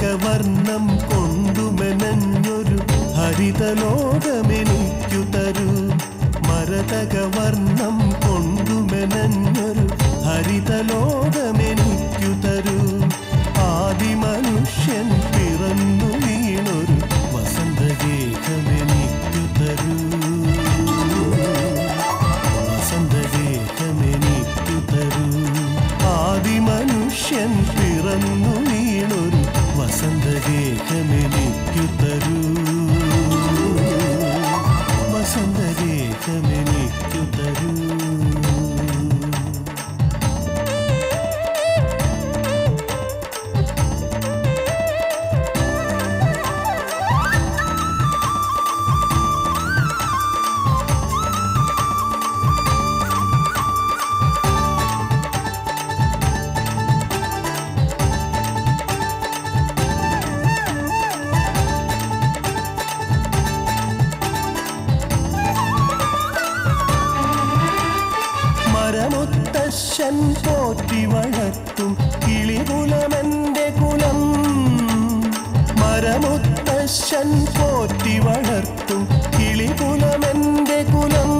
മരതകവർണം കൊണ്ടുമെനഞ്ഞൊരു ഹരിതലോകമെനിക്കു തരൂ. മരതകവർണം കൊണ്ടുമെനഞ്ഞൊരു ഹരിതലോകമെനിക്കു തരൂ. ആദിമനുഷ്യൻ പിറന്നു വീണൊരു വസന്തഗേഹമെനിക്കു തരൂ. വസന്തഗേഹമെനിക്കു തരൂ. ആദിമനുഷ്യൻ പിറന്നു വീണൊരു വസന്തഗേഹമെനിക്കു തരൂ. വസന്തഗേഹമെനിക്കു തരൂ. മരമുത്തശ്ശൻ പോറ്റി വളർത്തും കിളികുലമെന്റെ കുലം. മരമുത്തശ്ശൻ പോറ്റി വളർത്തും കിളികുലമെന്റെ കുലം.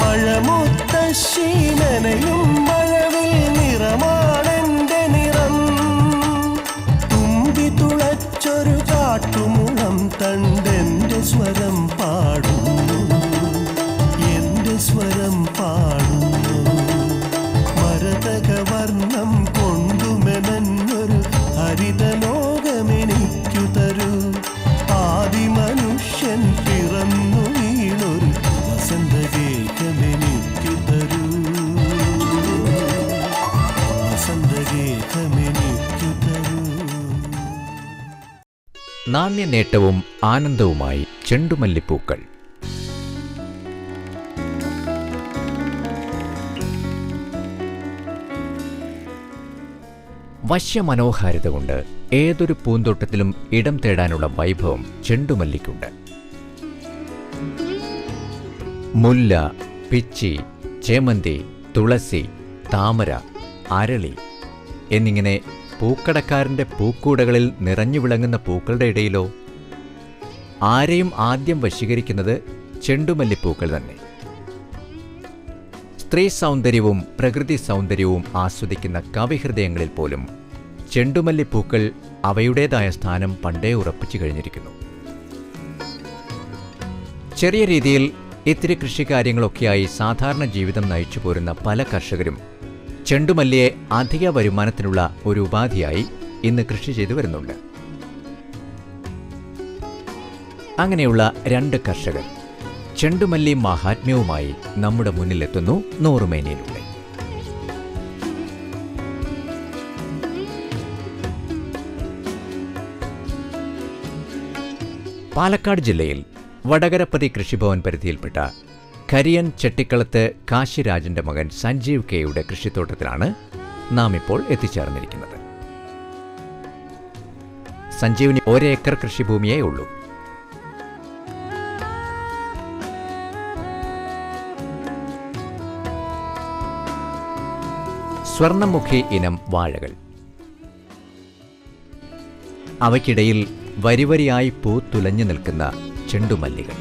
മഴമുത്തശ്ശി നനയും മഴവിൽ നിറമാണെന്റെ നിറം. തുമ്പി തുളച്ചൊരു കാട്ടുമുളം തണ്ടെന്റെ സ്വരം പാടുന്നു. എന്റെ സ്വരം പാടുന്നു. മരതകവർണം കൊണ്ടുമെനഞ്ഞൊരു ഹരിതലോകമെനിക്കു തരൂ. ആദിമനുഷ്യൻ പിറന്നു വീണൊരു വസന്തഗേഹമെനിക്കു തരൂ. വസന്തഗേഹമെനിക്കു തരൂ. നാണ്യനേട്ടവും ആനന്ദവുമായി ചെണ്ടുമല്ലിപ്പൂക്കൾ. വശ്യമനോഹാരിത കൊണ്ട് ഏതൊരു പൂന്തോട്ടത്തിലും ഇടം തേടാനുള്ള വൈഭവം ചെണ്ടുമല്ലിക്കുണ്ട്. മുല്ല, പിച്ചി, ചേമന്തി, തുളസി, താമര, അരളി എന്നിങ്ങനെ പൂക്കടക്കാരൻ്റെ പൂക്കൂടകളിൽ നിറഞ്ഞു വിളങ്ങുന്ന പൂക്കളുടെ ഇടയിലോ ആരെയും ആദ്യം വശീകരിക്കുന്നത് ചെണ്ടുമല്ലിപ്പൂക്കൾ തന്നെ. സ്ത്രീ സൗന്ദര്യവും പ്രകൃതി സൗന്ദര്യവും ആസ്വദിക്കുന്ന കവിഹൃദയങ്ങളിൽ പോലും ചെണ്ടുമല്ലിപ്പൂക്കൾ അവയുടേതായ സ്ഥാനം പണ്ടേ ഉറപ്പിച്ചു കഴിഞ്ഞിരിക്കുന്നു. ചെറിയ രീതിയിൽ ഇത്തിരി കൃഷികാര്യങ്ങളൊക്കെയായി സാധാരണ ജീവിതം നയിച്ചു പോരുന്ന പല കർഷകരും ചെണ്ടുമല്ലിയെ അധിക വരുമാനത്തിനുള്ള ഒരു ഉപാധിയായി ഇന്ന് കൃഷി ചെയ്തു വരുന്നുണ്ട്. അങ്ങനെയുള്ള 2 കർഷകർ ചെണ്ടുമല്ലി മഹാത്മ്യവുമായി നമ്മുടെ മുന്നിലെത്തുന്നു നൂറുമേനിയിലൂടെ. പാലക്കാട് ജില്ലയിൽ വടകരപ്പതി കൃഷിഭവൻ പരിധിയിൽപ്പെട്ട കരിയൻ ചെട്ടിക്കളത്ത് കാശിരാജന്റെ മകൻ സഞ്ജീവ് കെയുടെ കൃഷിത്തോട്ടത്തിലാണ് നാം ഇപ്പോൾ എത്തിച്ചേർന്നിരിക്കുന്നത്. സഞ്ജീവിന് 1 ഏക്കർ കൃഷിഭൂമിയേ ഉള്ളൂ. സ്വർണ്ണമുഖി ഇനം വാഴകൾ. അവയ്ക്കിടയിൽ വരിവരിയായി പൂത്തുലഞ്ഞു നിൽക്കുന്ന ചെണ്ടുമല്ലികൾ.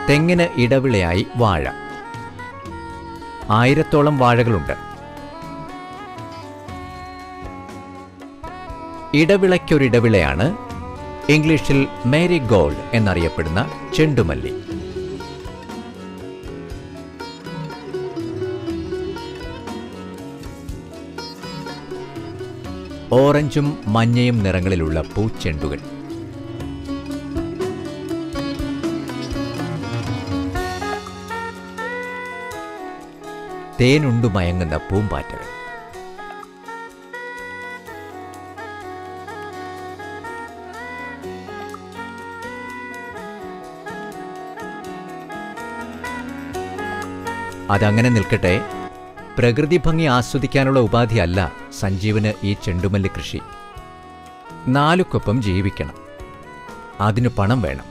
തെങ്ങിന് ഇടവിളയായി വാഴ. 1000ഓളം വാഴകളുണ്ട്. ഇടവിളയ്ക്കൊരിടവിളയാണ് ഇംഗ്ലീഷിൽ മേരി ഗോൾഡ് എന്നറിയപ്പെടുന്ന ചെണ്ടുമല്ലി. ഓറഞ്ചും മഞ്ഞയും നിറങ്ങളിലുള്ള പൂച്ചെണ്ടുകൾ. തേനുണ്ടു മയങ്ങുന്ന പൂമ്പാറ്റകൾ. അതങ്ങനെ നിൽക്കട്ടെ, പ്രകൃതി ഭംഗി ആസ്വദിക്കാനുള്ള ഉപാധിയല്ല സഞ്ജീവന് ഈ ചെണ്ടുമല്ലി കൃഷി. നാലുക്കൊപ്പം ജീവിക്കണം. അതിനു പണം വേണം.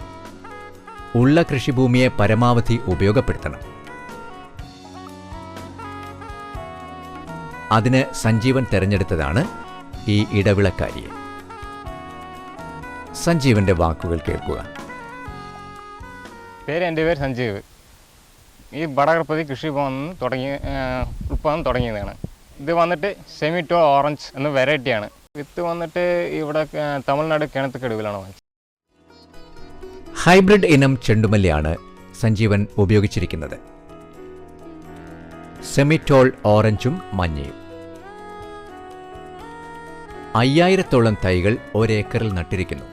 ഉള്ള കൃഷിഭൂമിയെ പരമാവധി ഉപയോഗപ്പെടുത്തണം. അതിന് സഞ്ജീവൻ തെരഞ്ഞെടുത്തതാണ് ഈ ഇടവിളക്കാരിയെ. സഞ്ജീവന്റെ വാക്കുകൾ കേൾക്കുക. എൻ്റെ പേര് സഞ്ജീവ്. ഈ വടകരപ്പതി കൃഷിഭവൻ ഉൽപ്പാദനം തുടങ്ങിയതാണ്. ഇത് വന്നിട്ട് സെമിറ്റോ ഓറഞ്ച് എന്ന വെറൈറ്റിയാണ്. വിത്ത് വന്നിട്ട് ഇവിടെ തമിഴ്നാട് കിണത്തുക്കടുവിലാണ് വാങ്ങിച്ചത്. ഹൈബ്രിഡ് ഇനം ചെണ്ടുമല്ലിയാണ് സഞ്ജീവൻ ഉപയോഗിച്ചിരിക്കുന്നത്. സെമിറ്റോൾ ഓറഞ്ചും മഞ്ഞയും. 5000-ഓളം തൈകൾ ഒരേക്കറിൽ നട്ടിരിക്കുന്നു.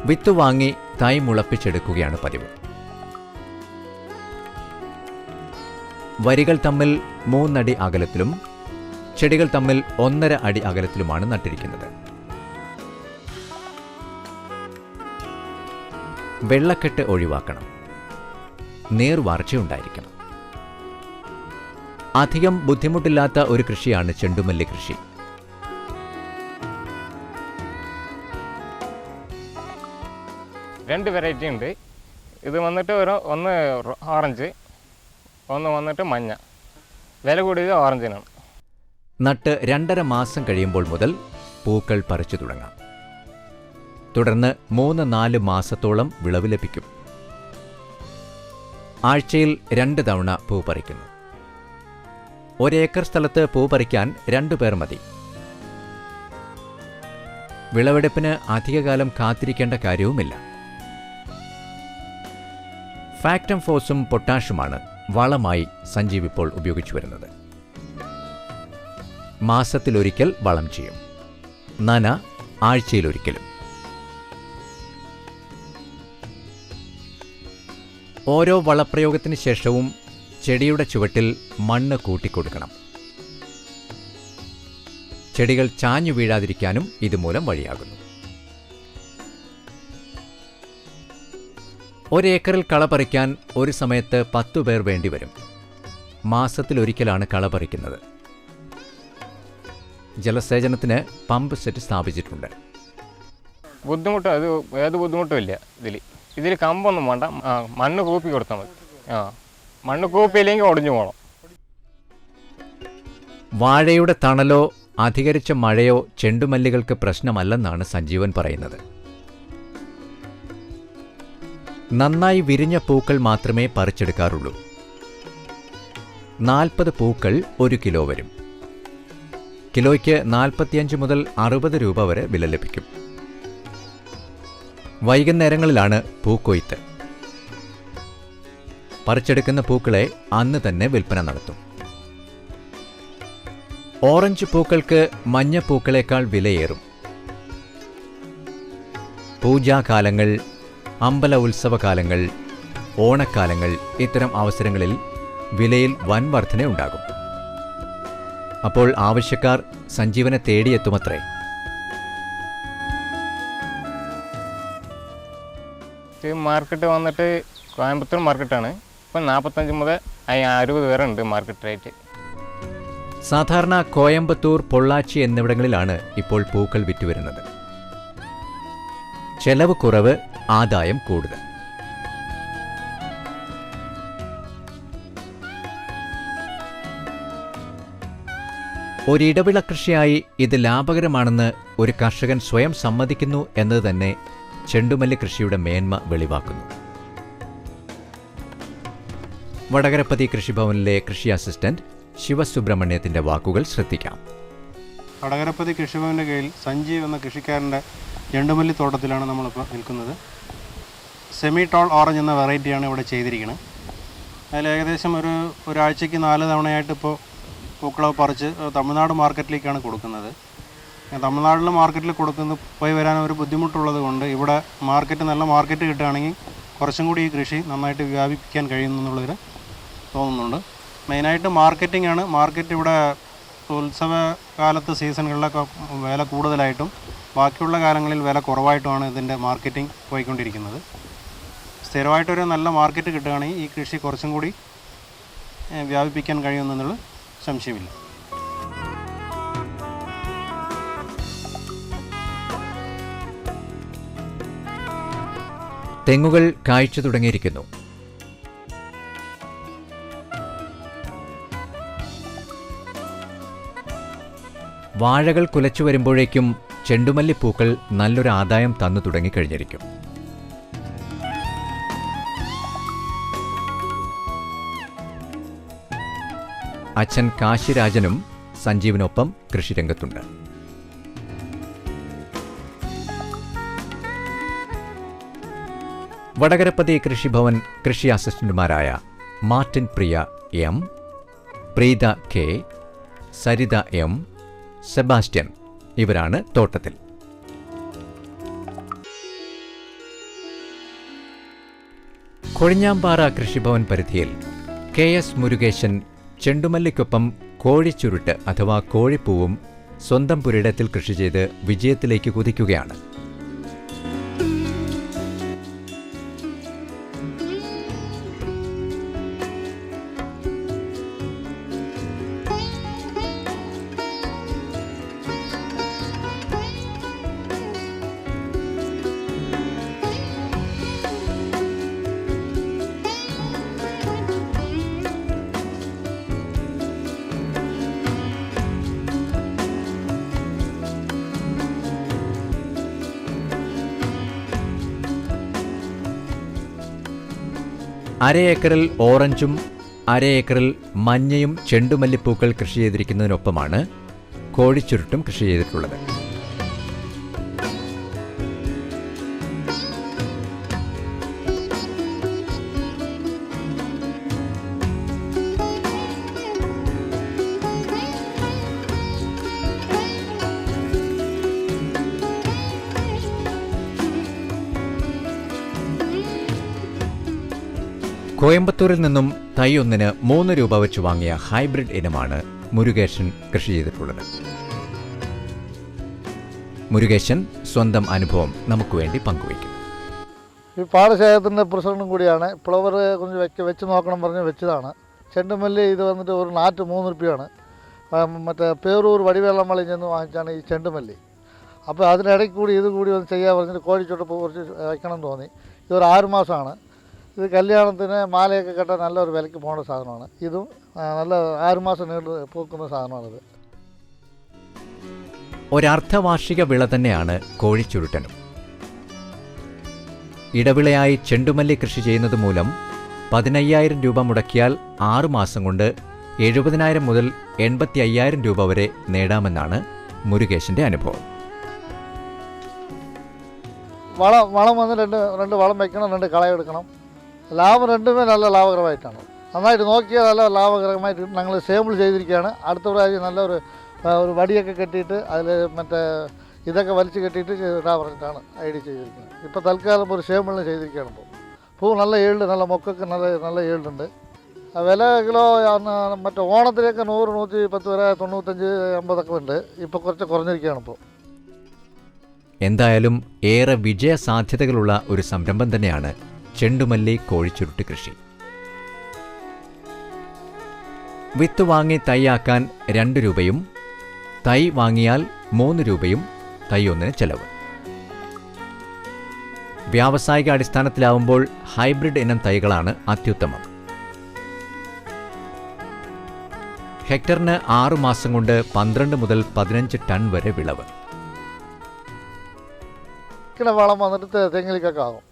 വിത്ത് വാങ്ങി തൈ മുളപ്പിച്ചെടുക്കുകയാണ് പതിവ്. വരികൾ തമ്മിൽ 3 അടി അകലത്തിലും ചെടികൾ തമ്മിൽ 1.5 അടി അകലത്തിലുമാണ് നട്ടിരിക്കുന്നത്. വെള്ളക്കെട്ട് ഒഴിവാക്കണം. നേർവാർച്ചയുണ്ടായിരിക്കണം. അധികം ബുദ്ധിമുട്ടില്ലാത്ത ഒരു കൃഷിയാണ് ചെണ്ടുമല്ലി കൃഷി. രണ്ട് വെറൈറ്റി ഉണ്ട്. ഇത് വന്നിട്ട് ഒന്ന് ഓറഞ്ച്, ഒന്ന് വന്നിട്ട് മഞ്ഞ. വില കൂടിയത് ഓറഞ്ചിനാണ്. നട്ട് 2.5 മാസം കഴിയുമ്പോൾ മുതൽ പൂക്കൾ പറിച്ചു തുടങ്ങാം. തുടർന്ന് 3-4 മാസത്തോളം വിളവ് ലഭിക്കും. ആഴ്ചയിൽ 2 തവണ പൂ പറിക്കുന്നു. 1 ഏക്കർ സ്ഥലത്ത് പൂ പറിക്കാൻ 2 പേർ മതി. വിളവെടുപ്പിന് അധികകാലം കാത്തിരിക്കേണ്ട കാര്യവുമില്ല. ഫാക്ടം ഫോസും പൊട്ടാഷുമാണ് വളമായി സഞ്ജീവ് ഇപ്പോൾ ഉപയോഗിച്ചു വരുന്നത്. മാസത്തിലൊരിക്കൽ വളം ചെയ്യും. നന ആഴ്ചയിലൊരിക്കലും. ഓരോ വളപ്രയോഗത്തിന് ശേഷവും ചെടിയുടെ ചുവട്ടിൽ മണ്ണ് കൂട്ടിക്കൊടുക്കണം. ചെടികൾ ചാഞ്ഞു വീഴാതിരിക്കാനും ഇതുമൂലം വഴിയാകുന്നു. 1 ഏക്കറിൽ കള പറിക്കാൻ ഒരു സമയത്ത് 10 പേർ വേണ്ടിവരും. മാസത്തിലൊരിക്കലാണ് കള പറിക്കുന്നത്. ജലസേചനത്തിന് പമ്പ് സെറ്റ് സ്ഥാപിച്ചിട്ടുണ്ട്. ബുദ്ധിമുട്ട് അത് ഏത് ബുദ്ധിമുട്ടും ഇല്ല. ഇതിൽ കമ്പൊന്നും വേണ്ട. മണ്ണ് കൂപ്പി കൊടുത്താൽ മതി. മണ്ണ് കൂപ്പിയില്ലെങ്കിൽ ഒടിഞ്ഞു പോകണം. വാഴയുടെ തണലോ അധികരിച്ച മഴയോ ചെണ്ടുമല്ലികൾക്ക് പ്രശ്നമല്ലെന്നാണ് സഞ്ജീവൻ പറയുന്നത്. നന്നായി വിരിഞ്ഞ പൂക്കൾ മാത്രമേ പറിച്ചെടുക്കാറുള്ളൂ. 40 പൂക്കൾ 1 കിലോ വരും. കിലോയ്ക്ക് 45 മുതൽ 60 രൂപ വരെ വില ലഭിക്കും. വൈകുന്നേരങ്ങളിലാണ് പൂക്കൊയ്ത്ത്. പറിച്ചെടുക്കുന്ന പൂക്കളെ അന്ന് തന്നെ വിൽപ്പന നടത്തും. ഓറഞ്ച് പൂക്കൾക്ക് മഞ്ഞപ്പൂക്കളേക്കാൾ വിലയേറും. പൂജാകാലങ്ങൾ, അമ്പല ഉത്സവകാലങ്ങൾ, ഓണക്കാലങ്ങൾ, ഇത്തരം അവസരങ്ങളിൽ വിലയിൽ വൻ വർധനയുണ്ടാകും. അപ്പോൾ ആവശ്യക്കാർ സഞ്ജീവനെ തേടിയെത്തുമത്രേ. മാർക്കറ്റ് വന്നിട്ട് കോയമ്പത്തൂർ മാർക്കറ്റാണ്. ഇപ്പം 45 മുതൽ 60 വരെ ഉണ്ട് മാർക്കറ്റ് റേറ്റ്. സാധാരണ കോയമ്പത്തൂർ, പൊള്ളാച്ചി എന്നിവിടങ്ങളിലാണ് ഇപ്പോൾ പൂക്കൾ വിറ്റുവരുന്നത്. ചെലവ് കുറവ്, ആദായം കൂടുതൽ. ഒരിടവിള കൃഷിയായി ഇത് ലാഭകരമാണെന്ന് ഒരു കർഷകൻ സ്വയം സമ്മതിക്കുന്നു എന്നത് തന്നെ ചെണ്ടുമല്ലി കൃഷിയുടെ മേന്മ വെളിവാക്കുന്നു. വടകരപ്പതി കൃഷിഭവനിലെ കൃഷി അസിസ്റ്റന്റ് ശിവസുബ്രഹ്മണ്യത്തിന്റെ വാക്കുകൾ ശ്രദ്ധിക്കാം. വടകരപ്പതി കൃഷിഭവന്റെ കീഴിൽ സഞ്ജീവ് എന്ന കൃഷിക്കാരൻ്റെ ചെണ്ടുമല്ലി തോട്ടത്തിലാണ് നമ്മളിപ്പോൾ നിൽക്കുന്നത്. സെമി ടോൾ ഓറഞ്ച് എന്ന വെറൈറ്റിയാണ് ഇവിടെ ചെയ്തിരിക്കുന്നത്. അതിൽ ഏകദേശം ഒരാഴ്ചയ്ക്ക് 4 തവണയായിട്ട് ഇപ്പോൾ പൂക്കളവ് പറിച്ച് തമിഴ്നാട് മാർക്കറ്റിലേക്കാണ് കൊടുക്കുന്നത്. തമിഴ്നാട്ടിൽ മാർക്കറ്റിൽ പോയി വരാൻ ഒരു ബുദ്ധിമുട്ടുള്ളത് കൊണ്ട് ഇവിടെ നല്ല മാർക്കറ്റ് കിട്ടുകയാണെങ്കിൽ കുറച്ചും കൂടി ഈ കൃഷി നന്നായിട്ട് വ്യാപിപ്പിക്കാൻ കഴിയുമെന്നുള്ളതിൽ തോന്നുന്നുണ്ട്. മെയിനായിട്ട് മാർക്കറ്റിംഗ് ആണ്. മാർക്കറ്റ് ഇവിടെ ഉത്സവ കാലത്ത് സീസണുകളിലൊക്കെ വില കൂടുതലായിട്ടും ബാക്കിയുള്ള കാലങ്ങളിൽ വില കുറവായിട്ടുമാണ് ഇതിൻ്റെ മാർക്കറ്റിംഗ് പോയിക്കൊണ്ടിരിക്കുന്നത്. സ്ഥിരമായിട്ടൊരു നല്ല മാർക്കറ്റ് കിട്ടുകയാണെങ്കിൽ ഈ കൃഷി കുറച്ചും കൂടി വ്യാപിപ്പിക്കാൻ കഴിയുമെന്നുള്ള സംശയമില്ല. തെങ്ങുകൾ കായ്ച്ചു തുടങ്ങിയിരിക്കുന്നു. വാഴകൾ കുലച്ചു വരുമ്പോഴേക്കും ചെണ്ടുമല്ലിപ്പൂക്കൾ നല്ലൊരു ആദായം തന്നു തുടങ്ങിക്കഴിഞ്ഞിരിക്കും. അച്ഛൻ കാശിരാജനും സഞ്ജീവിനൊപ്പം കൃഷിരംഗത്തുണ്ട്. വടകരപ്പതി കൃഷിഭവൻ കൃഷി അസിസ്റ്റന്റുമാരായ Martin Priya M, Preetha K, Saritha M, Sebastian ഇവരാണ് തോട്ടത്തിൽ. കൊഴിഞ്ഞാമ്പാറ കൃഷിഭവൻ പരിധിയിൽ KS മുരുകേശൻ ചെണ്ടുമല്ലിക്കൊപ്പം കോഴിച്ചുരുട്ട് അഥവാ കോഴിപ്പൂവും സ്വന്തം പുരയിടത്തിൽ കൃഷി ചെയ്ത് വിജയത്തിലേക്ക് കുതിക്കുകയാണ്. അര ഏക്കറിൽ ഓറഞ്ചും അര ഏക്കറിൽ മഞ്ഞയും ചെണ്ടുമല്ലിപ്പൂക്കൾ കൃഷി ചെയ്തിരിക്കുന്നതിനൊപ്പമാണ് കോഴിച്ചുരുട്ടും കൃഷി ചെയ്തിട്ടുള്ളത്. കോയമ്പത്തൂരിൽ നിന്നും തൈ ഒന്നിന് 3 രൂപ വെച്ച് വാങ്ങിയ ഹൈബ്രിഡ് ഇനമാണ് മുരുകേശൻ കൃഷി ചെയ്തിട്ടുള്ളത്. മുരുകേശൻ സ്വന്തം അനുഭവം നമുക്ക് വേണ്ടി പങ്കുവയ്ക്കും. ഈ പാടശേഖരത്തിൻ്റെ പ്രസിഡന്റും കൂടിയാണ്. ഫ്ലവർ കുറച്ച് വെച്ച് നോക്കണം പറഞ്ഞ് വെച്ചതാണ്. ചെണ്ടുമല്ലി ഇത് വന്നിട്ട് ഒരു നാറ്റ് 3 രൂപയാണ്. മറ്റേ പേരൂർ വടിവേളമ്മളിൽ നിന്ന് വാങ്ങിച്ചാണ് ഈ ചെണ്ടുമല്ലി. അപ്പോൾ അതിനിടയ്ക്ക് കൂടി ഇത് കൂടി ഒന്ന് ചെയ്യാൻ പറഞ്ഞിട്ട് കോഴിച്ചോട്ട് കുറച്ച് വയ്ക്കണം തോന്നി. ഇതൊരു 6 മാസമാണ്. ഇത് കല്യാണത്തിന് മാലയൊക്കെ കെട്ടാൻ നല്ലൊരു വിലയ്ക്ക് പോകുന്ന സാധനമാണ്. ഇതും നല്ല 6 മാസം നീണ്ടു പൂക്കുന്ന സാധനമാണിത്. ഒരർദ്ധവാർഷിക വിള തന്നെയാണ് കോഴിച്ചുരുട്ടനും. ഇടവിളയായി ചെണ്ടുമല്ലി കൃഷി ചെയ്യുന്നത് മൂലം 15,000 രൂപ മുടക്കിയാൽ 6 മാസം കൊണ്ട് 70,000 മുതൽ 85,000 രൂപ വരെ നേടാമെന്നാണ് മുരുകേശന്റെ അനുഭവം. വളം വന്ന് രണ്ട് വളം വയ്ക്കണം, 2 കളയെടുക്കണം. ലാഭം രണ്ടുമേ നല്ല ലാഭകരമായിട്ടാണ്. നന്നായിട്ട് നോക്കിയാൽ നല്ല ലാഭകരമായിട്ട് ഞങ്ങൾ സാമ്പിൾ ചെയ്തിരിക്കുകയാണ്. അടുത്ത പ്രാവശ്യം നല്ല ഒരു വടിയൊക്കെ കെട്ടിയിട്ട് അതിൽ മറ്റേ ഇതൊക്കെ വലിച്ച് കെട്ടിയിട്ട് ഇടാൻ പറഞ്ഞിട്ടാണ് ഐഡിയ ചെയ്തിരിക്കുന്നത്. ഇപ്പോൾ തൽക്കാലം ഒരു സാമ്പിളിന് ചെയ്തിരിക്കുകയാണ്. പൂ നല്ല ഈൽഡ്, നല്ല മൊക്കൊക്കെ നല്ല ഈൽഡുണ്ട്. വില കിലോ മറ്റേ ഓണത്തിലേക്ക് 100, 110 വരെ 95, 80 ഉണ്ട്. ഇപ്പോൾ കുറച്ച് കുറഞ്ഞിരിക്കുകയാണ്. ഇപ്പോൾ എന്തായാലും ഏറെ വിജയ സാധ്യതകളുള്ള ഒരു സംരംഭം തന്നെയാണ് ചെണ്ടുമല്ലി കോഴിച്ചുരുട്ട് കൃഷി. വിത്ത് വാങ്ങി തൈയാക്കാൻ 2 രൂപയും തൈ വാങ്ങിയാൽ 3 രൂപയും തൈ ഒന്നിന് ചെലവ്. വ്യാവസായിക അടിസ്ഥാനത്തിലാവുമ്പോൾ ഹൈബ്രിഡ് ഇനം തൈകളാണ് അത്യുത്തമം. ഹെക്ടറിന് 6 മാസം കൊണ്ട് 12 മുതൽ 15 ടൺ വരെ വിളവ്. വളം വന്നിട്ട് തെങ്ങിലേക്കൊക്കെ ആകും,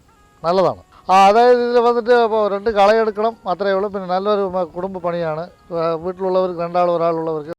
നല്ലതാണ്. അതായത് ഇതിൽ വന്നിട്ട് ഇപ്പോൾ 2 കളയെടുക്കണം, അത്രയേ ഉള്ളൂ. പിന്നെ നല്ലൊരു കുടുംബ പണിയാണ്. വീട്ടിലുള്ളവർക്ക് 2 ആൾ ഒരാളുള്ളവർക്ക്